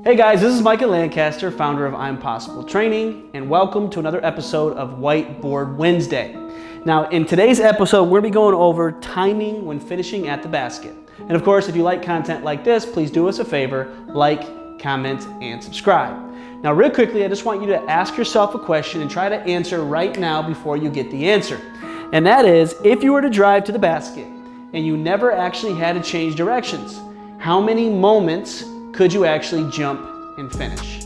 Hey guys, this is Micah Lancaster, founder of I'm Possible Training, and welcome to another episode of Whiteboard Wednesday. Now, in today's episode, we're going to be going over timing when finishing at the basket. And of course, if you like content like this, please do us a favor, like, comment, and subscribe. Now, real quickly, I just want you to ask yourself a question and try to answer right now before you get the answer. And that is, if you were to drive to the basket and you never actually had to change directions, how many moments could you actually jump and finish?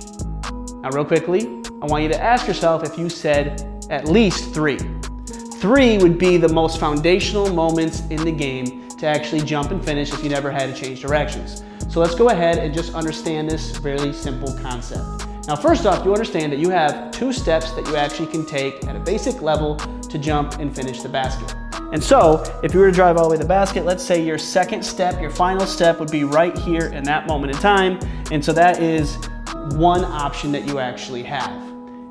Now, real quickly, I want you to ask yourself if you said at least 3. 3 would be the most foundational moments in the game to actually jump and finish if you never had to change directions. So let's go ahead and just understand this very simple concept. Now, first off, you understand that you have 2 steps that you actually can take at a basic level to jump and finish the basket. And so, if you were to drive all the way to the basket, let's say your second step, your final step would be right here in that moment in time. And so that is one option that you actually have.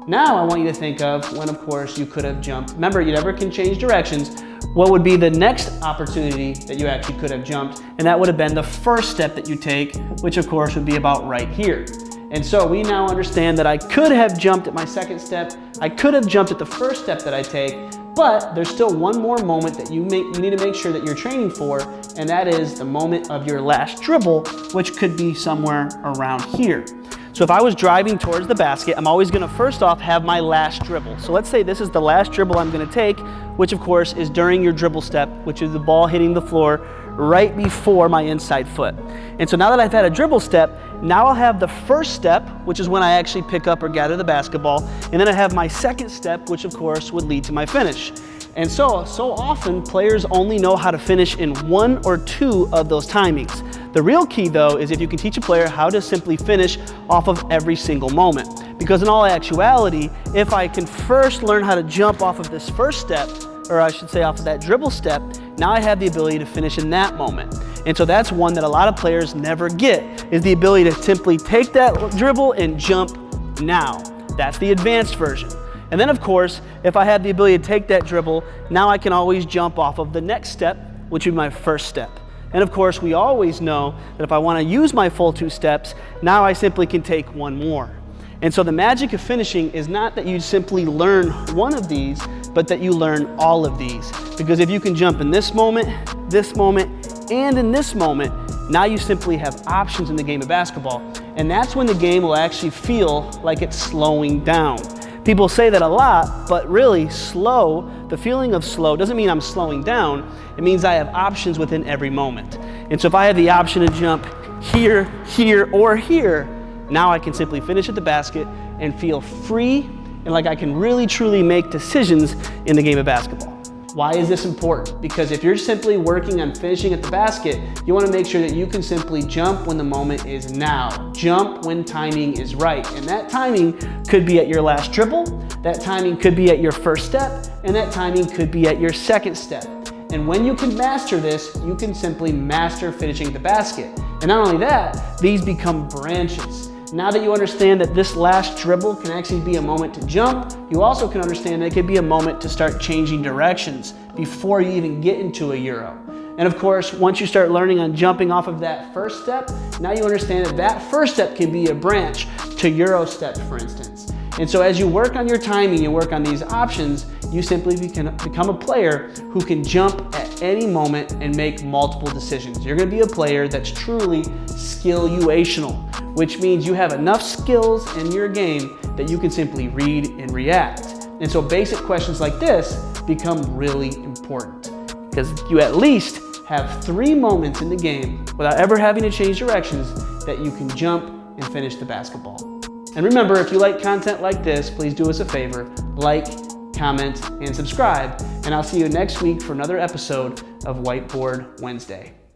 Now I want you to think of when, of course, you could have jumped. Remember, you never can change directions. What would be the next opportunity that you actually could have jumped? And that would have been the first step that you take, which of course would be about right here. And so we now understand that I could have jumped at my second step. I could have jumped at the first step that I take, but there's still one more moment that you need to make sure that you're training for, and that is the moment of your last dribble, which could be somewhere around here. So if I was driving towards the basket, I'm always gonna first off have my last dribble. So let's say this is the last dribble I'm gonna take, which of course is during your dribble step, which is the ball hitting the floor right before my inside foot. And so now that I've had a dribble step, now I'll have the first step, which is when I actually pick up or gather the basketball, and then I have my second step, which of course would lead to my finish. And so often players only know how to finish in 1 or 2 of those timings. The real key though is if you can teach a player how to simply finish off of every single moment. Because in all actuality, if I can first learn how to jump off of this first step, or I should say off of that dribble step, now I have the ability to finish in that moment. And so that's one that a lot of players never get, is the ability to simply take that dribble and jump now. That's the advanced version. And then of course, if I had the ability to take that dribble, now I can always jump off of the next step, which would be my first step. And of course, we always know that if I want to use my full 2 steps, now I simply can take one more. And so the magic of finishing is not that you simply learn one of these, but that you learn all of these. Because if you can jump in this moment, and in this moment, now you simply have options in the game of basketball. And that's when the game will actually feel like it's slowing down. People say that a lot, but really slow, the feeling of slow doesn't mean I'm slowing down. It means I have options within every moment. And so if I have the option to jump here, here, or here, now I can simply finish at the basket and feel free and like I can really truly make decisions in the game of basketball. Why is this important? Because if you're simply working on finishing at the basket, you want to make sure that you can simply jump when the moment is now. Jump when timing is right. And that timing could be at your last dribble, that timing could be at your first step, and that timing could be at your second step. And when you can master this, you can simply master finishing at the basket. And not only that, these become branches. Now that you understand that this last dribble can actually be a moment to jump, you also can understand that it could be a moment to start changing directions before you even get into a Euro. And of course, once you start learning on jumping off of that first step, now you understand that that first step can be a branch to Euro step, for instance. And so as you work on your timing, you work on these options, you simply become a player who can jump at any moment and make multiple decisions. You're gonna be a player that's truly skill-uational, which means you have enough skills in your game that you can simply read and react. And so basic questions like this become really important because you at least have 3 moments in the game without ever having to change directions that you can jump and finish the basketball. And remember, if you like content like this, please do us a favor, like, comment, and subscribe. And I'll see you next week for another episode of Whiteboard Wednesday.